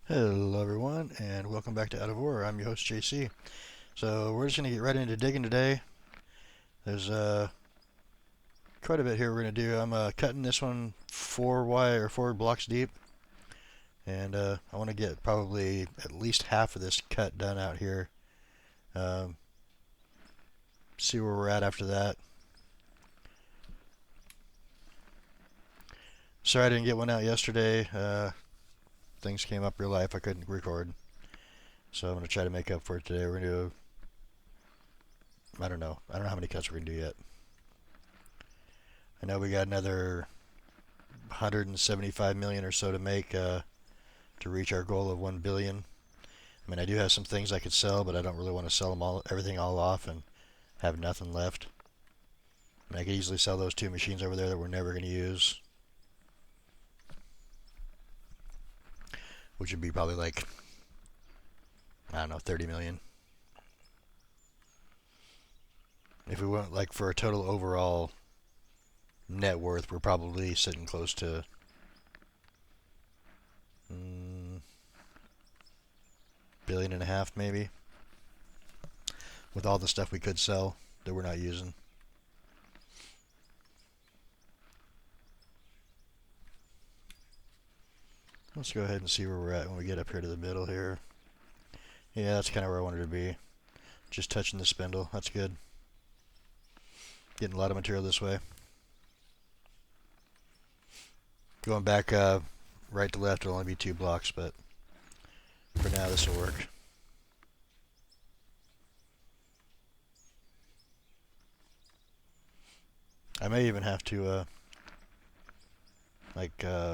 Hello everyone, and welcome back to Out of War. I'm your host JC. So we're just going to get right into digging today. There's quite a bit here we're going to do. I'm cutting this one 4 blocks deep, and I want to get probably at least half of this cut done out here. Um, See where we're at after that. Sorry I didn't get one out yesterday. Things came up real life. I couldn't record, so I'm going to try to make up for it today. We're going to do, I don't know how many cuts we're going to do yet. I know we got another 175 million or so to make to reach our goal of 1 billion. I mean, I do have some things I could sell, but I don't really want to sell everything all off and have nothing left. I mean, I could easily sell those 2 machines over there that we're never going to use, which would be probably like, I don't know, 30 million. If we went like for a total overall net worth, we're probably sitting close to billion and a half maybe, with all the stuff we could sell that we're not using. Let's go ahead and see where we're at when we get up here to the middle here. Yeah, that's kind of where I wanted to be. Just touching the spindle. That's good. Getting a lot of material this way. Going back right to left will only be 2 blocks, but for now this will work. I may even have to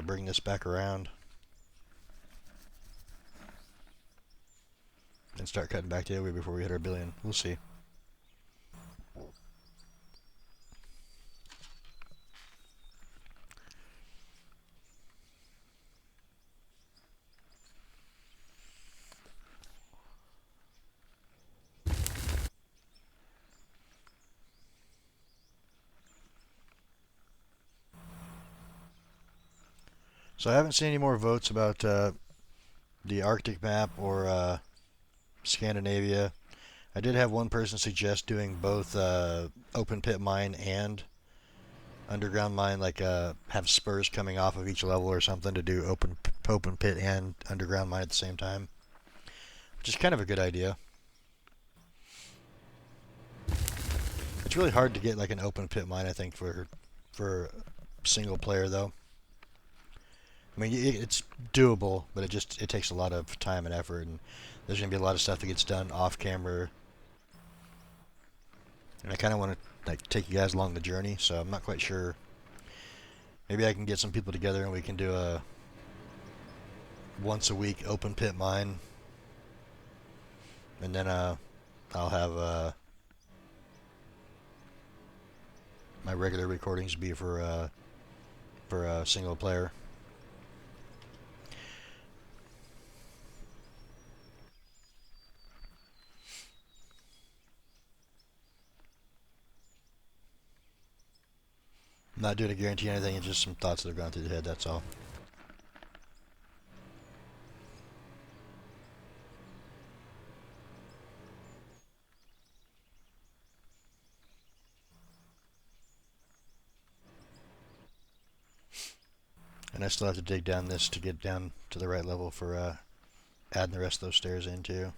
bring this back around and start cutting back the other way before we hit our billion. We'll see. So I haven't seen any more votes about the Arctic map or Scandinavia. I did have one person suggest doing both open pit mine and underground mine, like have spurs coming off of each level or something to do open pit and underground mine at the same time, which is kind of a good idea. It's really hard to get like an open pit mine, I think, for single player though. I mean, it's doable, but it takes a lot of time and effort, and there's gonna be a lot of stuff that gets done off camera. And I kind of want to like take you guys along the journey, so I'm not quite sure. Maybe I can get some people together and we can do a once a week open pit mine, and then I'll have my regular recordings be for single player. I'm not doing a guarantee anything. It's just some thoughts that have gone through the head. That's all. And I still have to dig down this to get down to the right level for adding the rest of those stairs in too.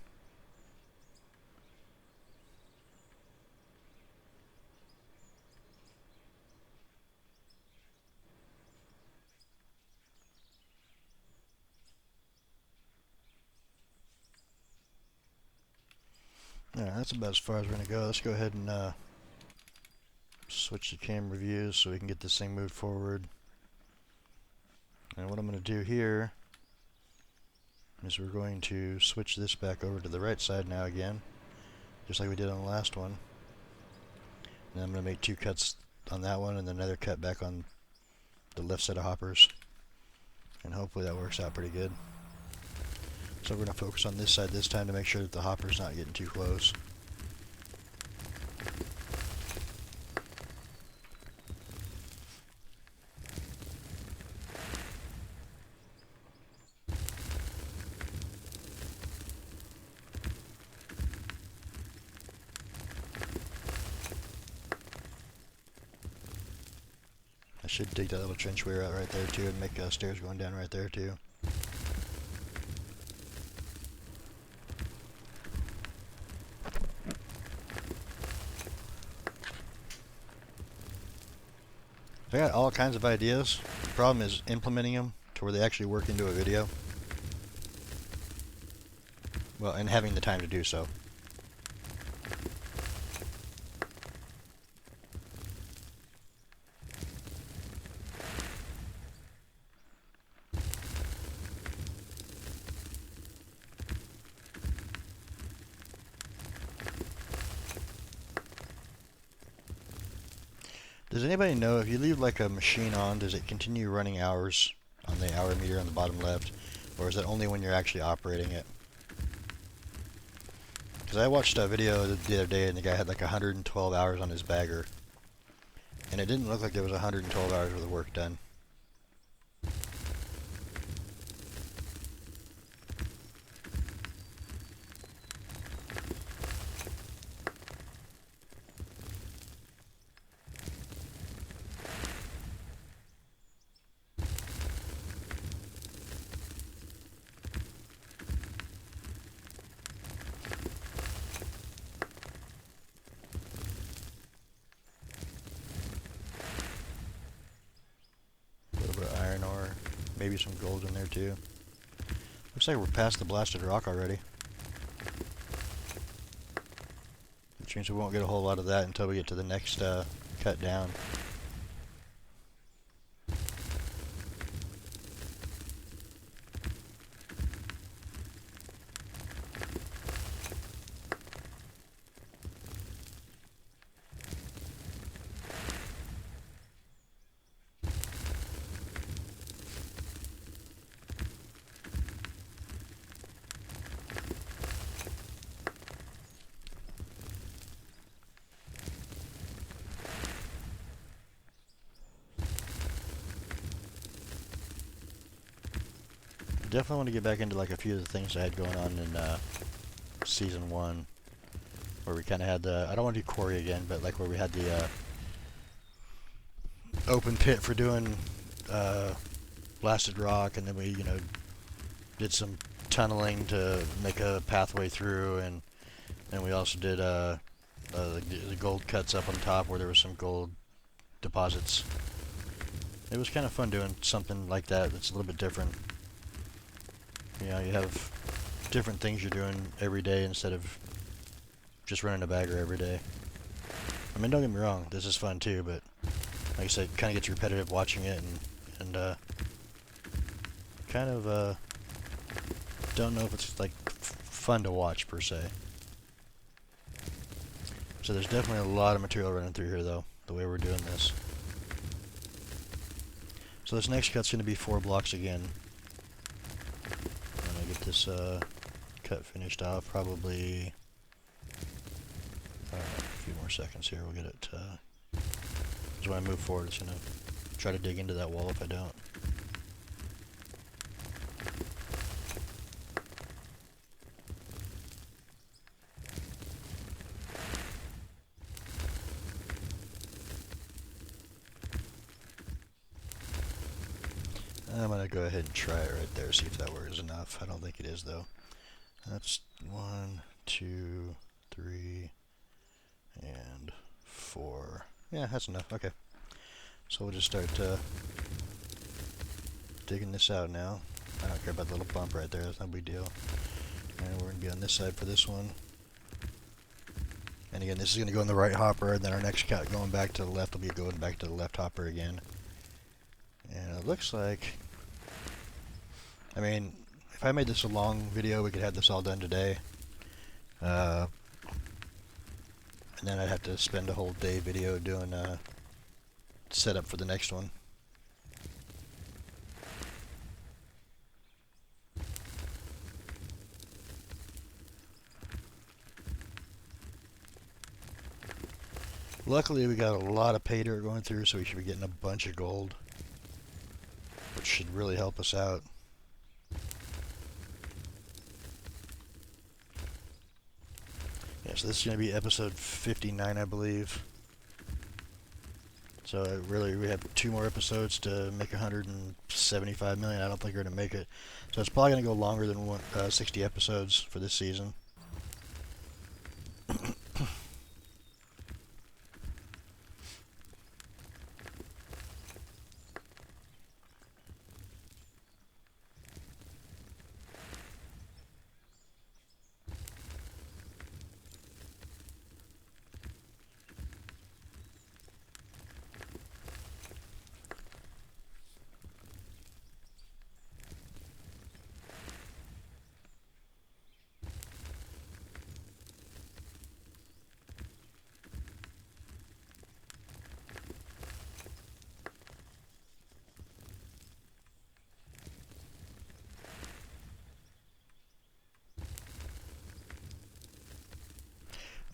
Alright, that's about as far as we're going to go. Let's go ahead and switch the camera views so we can get this thing moved forward. And what I'm going to do here is we're going to switch this back over to the right side now again, just like we did on the last one. And I'm going to make 2 cuts on that one and then another cut back on the left set of hoppers. And hopefully that works out pretty good. So we're going to focus on this side this time to make sure that the hopper's not getting too close. Should dig that little trenchway out right there too, and make stairs going down right there too. I got all kinds of ideas. The problem is implementing them to where they actually work into a video. Well, and having the time to do so. Does anybody know if you leave like a machine on, does it continue running hours on the hour meter on the bottom left, or is it only when you're actually operating it? Because I watched a video the other day and the guy had like 112 hours on his bagger, and it didn't look like there was 112 hours worth of work done. Maybe some gold in there too. Looks like we're past the blasted rock already. Which means we won't get a whole lot of that until we get to the next cut down. Definitely want to get back into like a few of the things I had going on in season 1, where we kind of had the, I don't want to do quarry again, but like where we had the open pit for doing blasted rock, and then we, you know, did some tunneling to make a pathway through, and we also did the gold cuts up on top where there was some gold deposits. It was kind of fun doing something like that that's a little bit different. You know, you have different things you're doing every day instead of just running a bagger every day. I mean, don't get me wrong, this is fun too, but like I said, it kind of gets repetitive watching it, and kind of don't know if it's like fun to watch per se. So there's definitely a lot of material running through here though, the way we're doing this. So this next cut's going to be 4 blocks again. This cut finished off, probably a few more seconds here, we'll get it, because when I move forward it's going to try to dig into that wall if I don't. I'm going to go ahead and try it right there, see if that works enough. I don't think it is though. That's 1, 2, 3, and 4. Yeah, that's enough. Okay. So we'll just start digging this out now. I don't care about the little bump right there, that's no big deal. And we're going to be on this side for this one. And again, this is going to go in the right hopper, and then our next cut going back to the left will be going back to the left hopper again. And it looks like, I mean, if I made this a long video, we could have this all done today. And then I'd have to spend a whole day video doing setup for the next one. Luckily, we got a lot of pay dirt going through, so we should be getting a bunch of gold, which should really help us out. Yeah, so this is going to be episode 59, I believe. So really, we have 2 more episodes to make 175 million. I don't think we're gonna make it. So it's probably gonna go longer than 60 episodes for this season.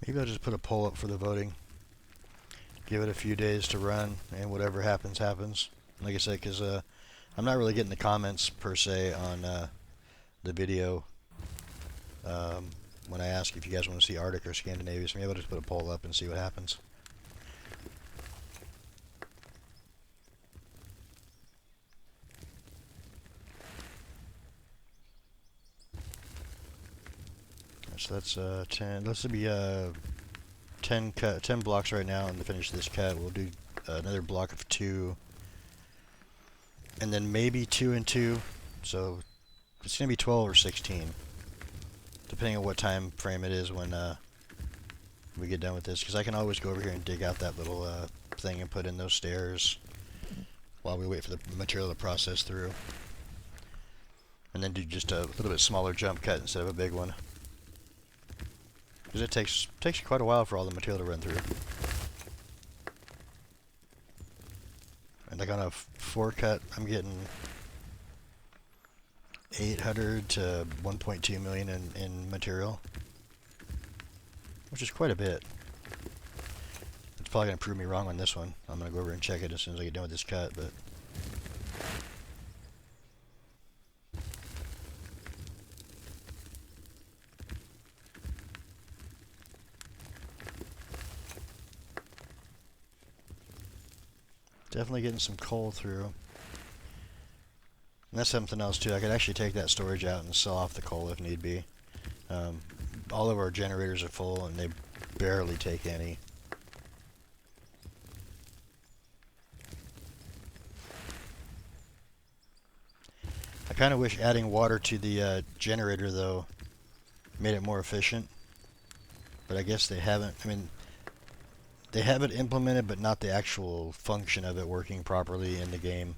Maybe I'll just put a poll up for the voting. Give it a few days to run, and whatever happens, happens. Like I said, because I'm not really getting the comments per se on the video when I ask if you guys want to see Arctic or Scandinavia. So maybe I'll just put a poll up and see what happens. So that's 10. This will be 10 blocks right now, and to finish this cut, we'll do another block of 2, and then maybe 2 and 2. So it's gonna be 12 or 16, depending on what time frame it is when we get done with this. Because I can always go over here and dig out that little thing and put in those stairs while we wait for the material to process through, and then do just a little bit smaller jump cut instead of a big one. Because it takes quite a while for all the material to run through. And like on a 4 cut, I'm getting 800 to 1.2 million in material, which is quite a bit. It's probably going to prove me wrong on this one. I'm going to go over and check it as soon as I get done with this cut, but definitely getting some coal through. And that's something else too. I could actually take that storage out and sell off the coal if need be. All of our generators are full and they barely take any. I kind of wish adding water to the generator though made it more efficient. But I guess they haven't. I mean, they have it implemented, but not the actual function of it working properly in the game.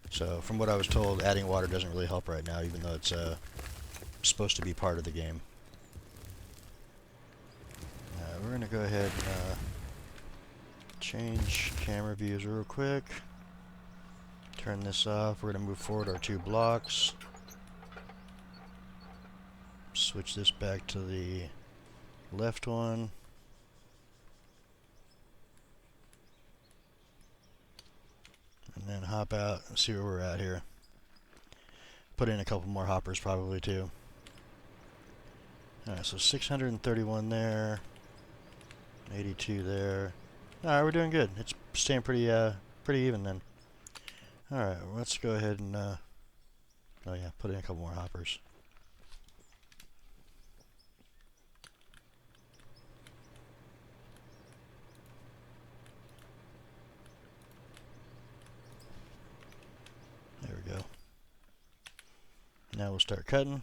So, from what I was told, adding water doesn't really help right now, even though it's supposed to be part of the game. We're going to go ahead and change camera views real quick. Turn this off. We're going to move forward our 2 blocks. Switch this back to the left one. And then hop out and see where we're at here. Put in a couple more hoppers probably too. Alright, so 631 there. 82 there. Alright, we're doing good. It's staying pretty even then. Alright, let's go ahead and oh yeah, put in a couple more hoppers. There we go. Now we'll start cutting.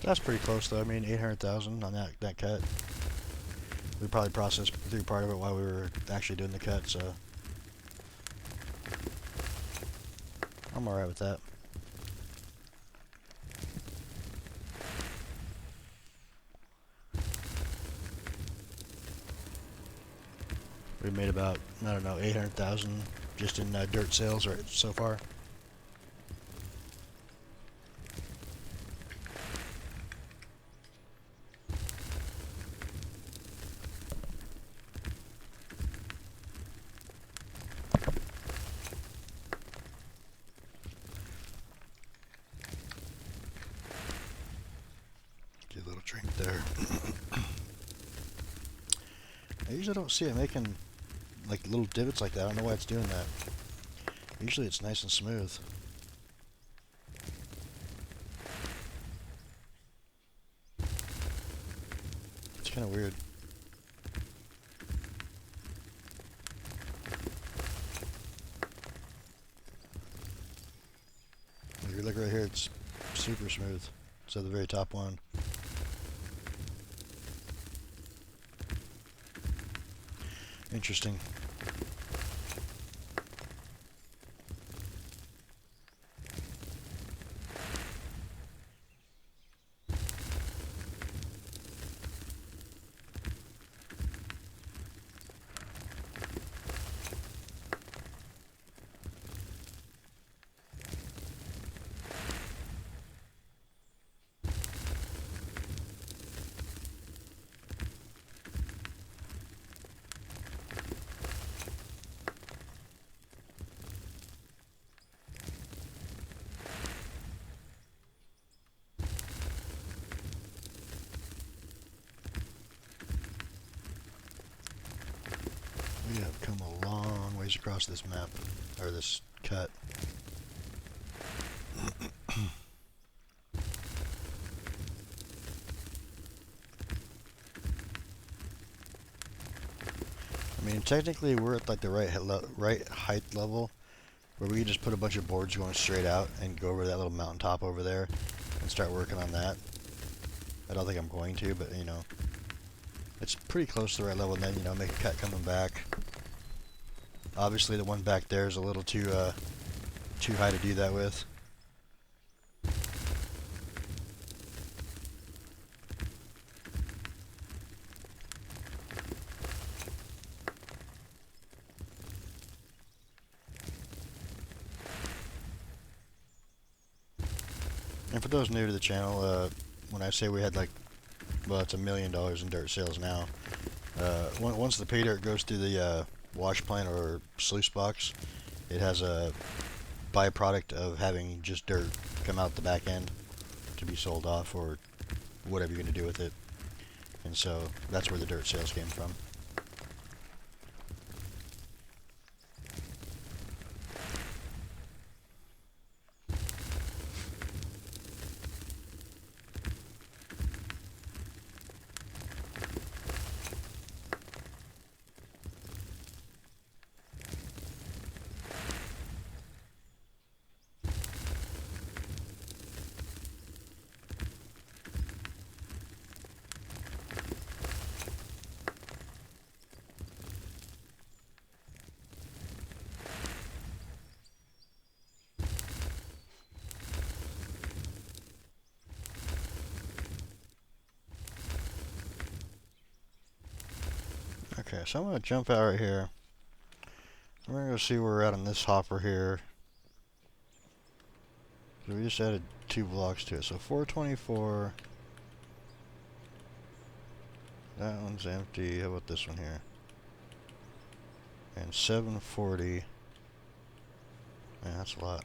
That's pretty close though. I mean, 800,000 on that cut. We probably processed through part of it while we were actually doing the cut, so I'm alright with that. We made about, I don't know, 800,000 just in dirt sales right so far. I usually don't see it making like little divots like that. I don't know why it's doing that. Usually it's nice and smooth. It's kind of weird. If you look right here, it's super smooth. So the very top one. Interesting. We have come a long ways across this map, or this cut. I mean, technically we're at like the right height level, where we can just put a bunch of boards going straight out and go over that little mountaintop over there and start working on that. I don't think I'm going to, but you know, it's pretty close to the right level, and then, you know, make a cut coming back. Obviously the one back there is a little too high to do that with. And for those new to the channel, when I say we had like, well, it's $1 million in dirt sales now. Once the pay dirt goes through the wash plant or sluice box, it has a byproduct of having just dirt come out the back end to be sold off, or whatever you're going to do with it. And so that's where the dirt sales came from. Okay, so I'm going to jump out right here. We're going to go see where we're at on this hopper here. So we just added 2 blocks to it. So 424. That one's empty. How about this one here? And 740. Man, that's a lot.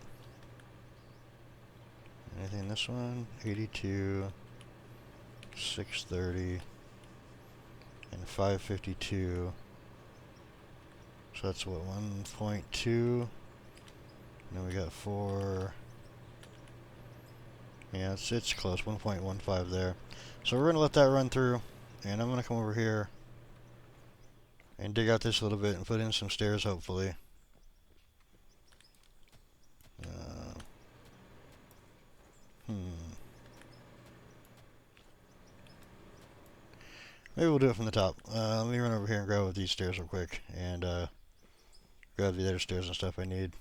Anything in this one? 82. 630. And 552. So that's what, 1.2. And then we got 4. Yeah, it's close, 1.15 there. So we're going to let that run through, and I'm going to come over here and dig out this a little bit and put in some stairs, hopefully. Maybe we'll do it from the top. Let me run over here and grab these stairs real quick, and grab the other stairs and stuff I need.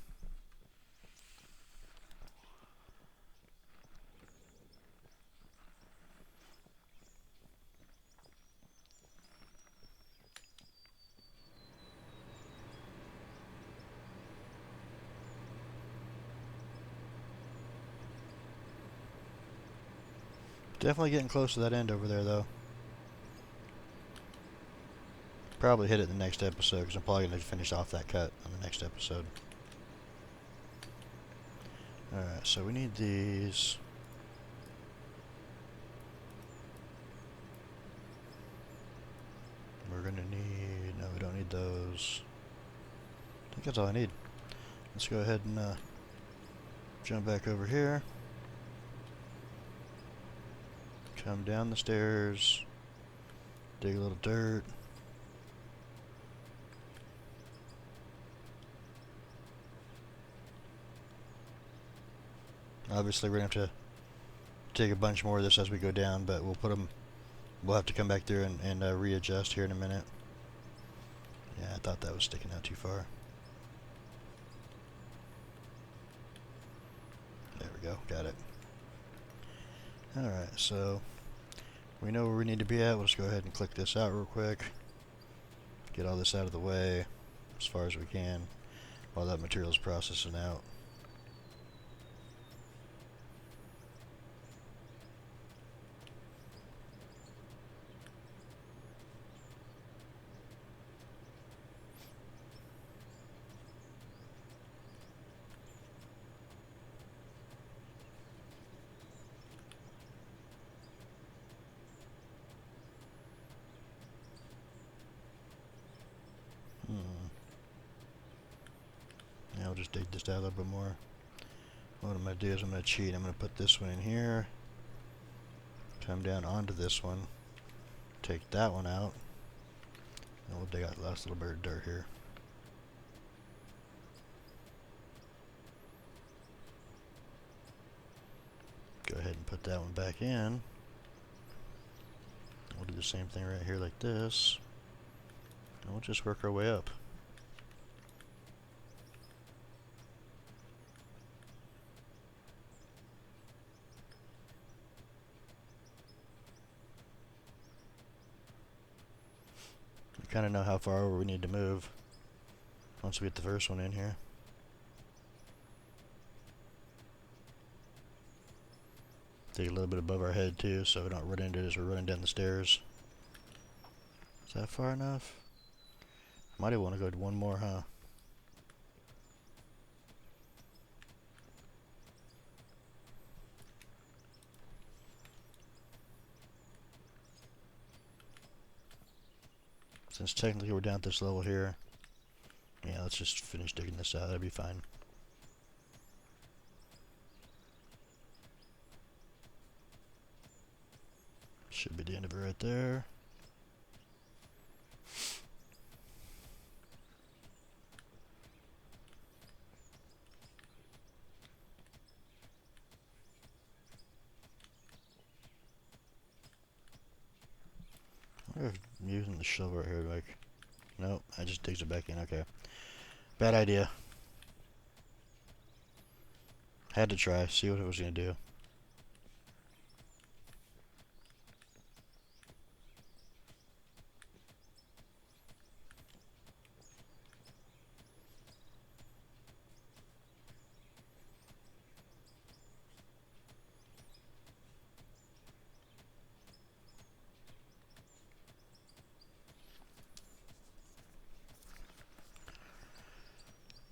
Definitely getting close to that end over there, though. Probably hit it in the next episode, because I'm probably going to finish off that cut on the next episode. Alright, so we need these. We're going to need those. I think that's all I need. Let's go ahead and jump back over here. Come down the stairs. Dig a little dirt. Obviously, we're going to have to take a bunch more of this as we go down, but we'll put them. We'll have to come back through and readjust here in a minute. Yeah, I thought that was sticking out too far. There we go, got it. Alright, so we know where we need to be at. We'll just go ahead and click this out real quick. Get all this out of the way as far as we can while that material is processing out. Yeah, I'll just dig this out a little bit more. What I'm going to do is I'm going to cheat. I'm going to put this one in here. Come down onto this one. Take that one out. And we'll dig out the last little bit of dirt here. Go ahead and put that one back in. We'll do the same thing right here like this. And we'll just work our way up. We kind of know how far over we need to move once we get the first one in here. Dig a little bit above our head too, so we don't run into it as we're running down the stairs. Is that far enough? Might want to go to one more, huh? Since technically we're down at this level here, yeah, let's just finish digging this out. That'll be fine. Should be the end of it right there. I wonder if I'm using the shovel right here, like, nope, I just digs it back in. Okay, bad idea. Had to try, see what it was gonna do.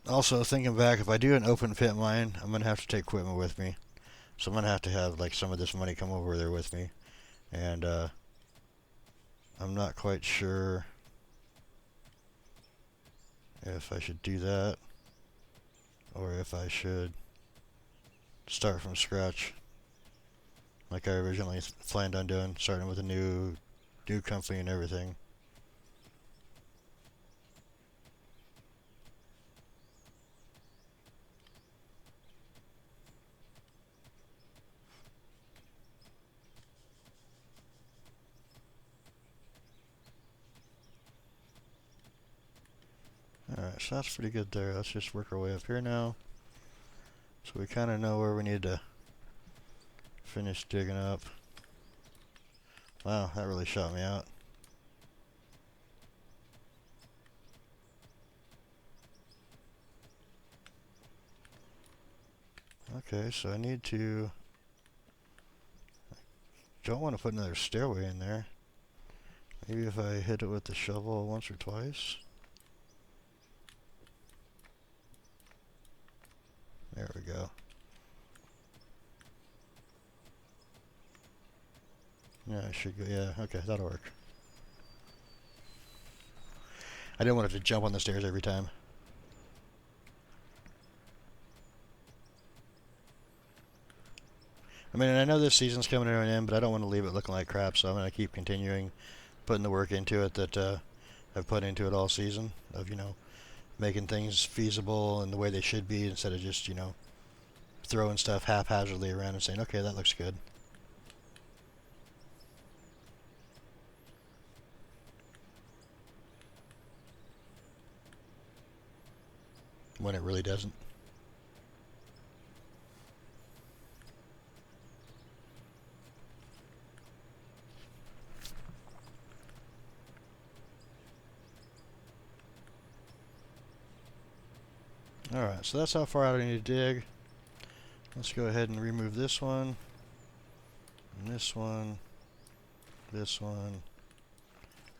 Also, thinking back, if I do an open pit mine, I'm gonna have to take equipment with me. So I'm gonna have to have like some of this money come over there with me, and I'm not quite sure if I should do that or if I should start from scratch, like I originally planned on doing, starting with a new company and everything. Alright, so that's pretty good there. Let's just work our way up here now. So we kind of know where we need to finish digging up. Wow, that really shot me out. Okay, so I need to... don't want to put another stairway in there. Maybe if I hit it with the shovel once or twice. There we go. Yeah, I should go. Yeah, okay, that'll work. I didn't want it to jump on the stairs every time. I mean, I know this season's coming to an end, but I don't want to leave it looking like crap, so I'm going to keep continuing putting the work into it that I've put into it all season, of, making things feasible and the way they should be, instead of just, throwing stuff haphazardly around and saying, okay, that looks good. When it really doesn't. Alright, so that's how far out I need to dig. Let's go ahead and remove this one, and this one, this one,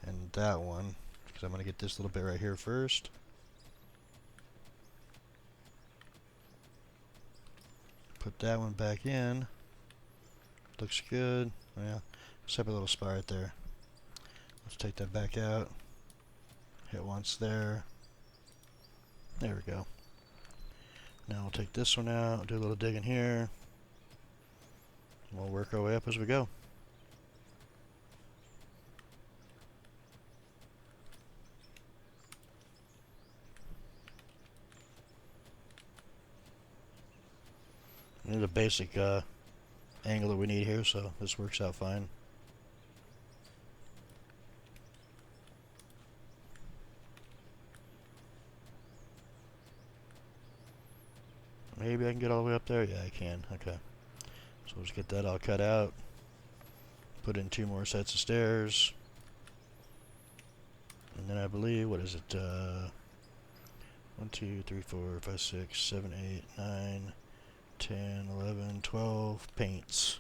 and that one, because I'm going to get this little bit right here first. Put that one back in. Looks good. Yeah, separate little spot right there. Let's take that back out. Hit once there. There we go. Now we'll take this one out, do a little digging here. We'll work our way up as we go. This is a basic angle that we need here, so this works out fine. Maybe I can get all the way up there? Yeah, I can. Okay. So we'll just get that all cut out. Put in 2 more sets of stairs. And then I believe, what is it? 1, 2, 3, 4, 5, 6, 7, 8, 9, 10, 11, 12 paints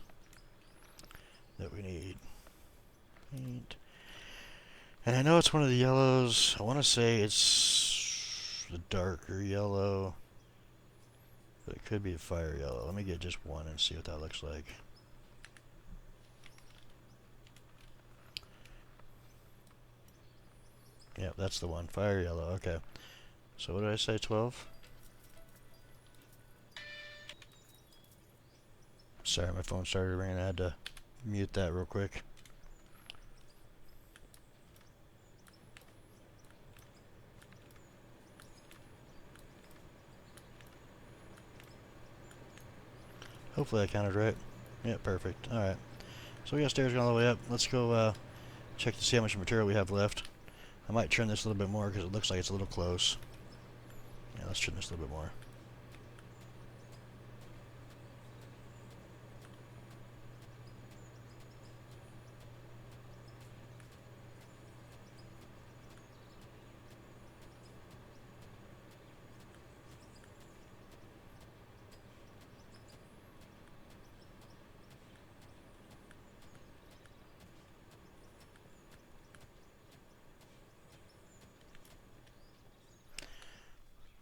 that we need. Paint. And I know it's one of the yellows. I want to say it's the darker yellow. But it could be a fire yellow. Let me get just one and see what that looks like. Yep, that's the one. Fire yellow. Okay. So what did I say? 12? Sorry, my phone started ringing. I had to mute that real quick. Hopefully I counted right. Yeah, perfect. Alright. So we got stairs going all the way up. Let's go check to see how much material we have left. I might trim this a little bit more because it looks like it's a little close. Yeah, let's trim this a little bit more.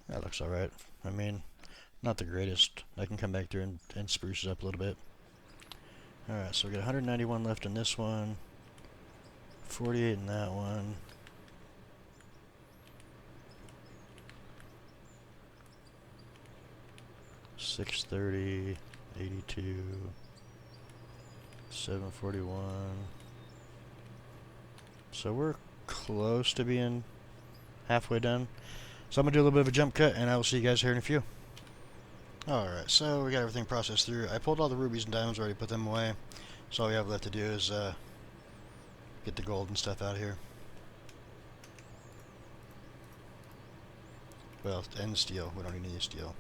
That looks alright. I mean, not the greatest. I can come back through and spruce it up a little bit. Alright, so we got 191 left in this one. 48 in that one. $630, 82, 741. So we're close to being halfway done. So I'm going to do a little bit of a jump cut, and I will see you guys here in a few. Alright, so we got everything processed through. I pulled all the rubies and diamonds already, put them away. So all we have left to do is get the gold and stuff out here. Well, and the steel. We don't need any steel.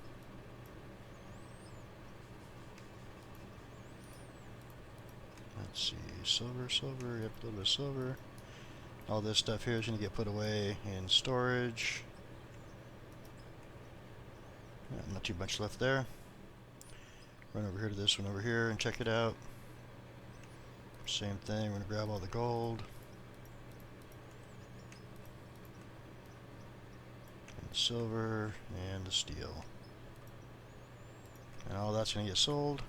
Let's see, silver, yep, a little bit of silver. All this stuff here is going to get put away in storage. Yeah, not too much left there. Run over here to this one over here and check it out. Same thing, we're going to grab all the gold. And the silver and the steel. And all that's going to get sold.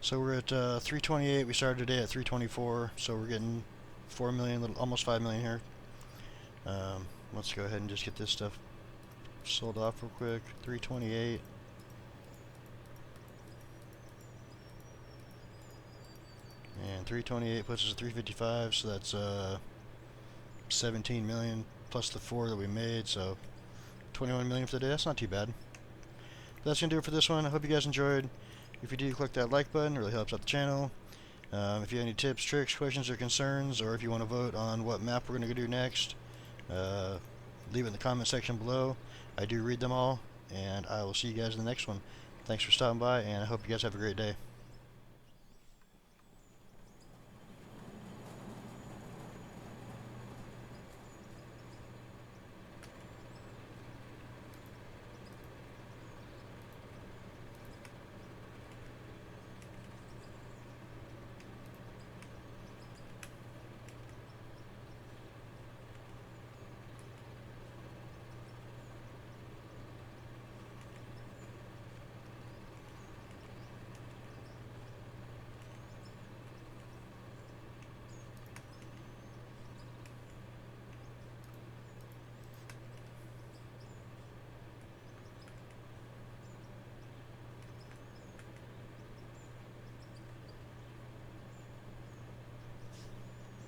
So we're at 328. We started today at 324, so we're getting 4 million, almost 5 million here. Let's go ahead and just get this stuff sold off real quick. 328. And 328 puts us at 355, so that's 17 million plus the 4 that we made, so 21 million for the day. That's not too bad. That's gonna do it for this one. I hope you guys enjoyed. If you do, click that like button. It really helps out the channel. If you have any tips, tricks, questions, or concerns, or if you want to vote on what map we're gonna do next, leave it in the comment section below. I do read them all, and I will see you guys in the next one. Thanks for stopping by, and I hope you guys have a great day.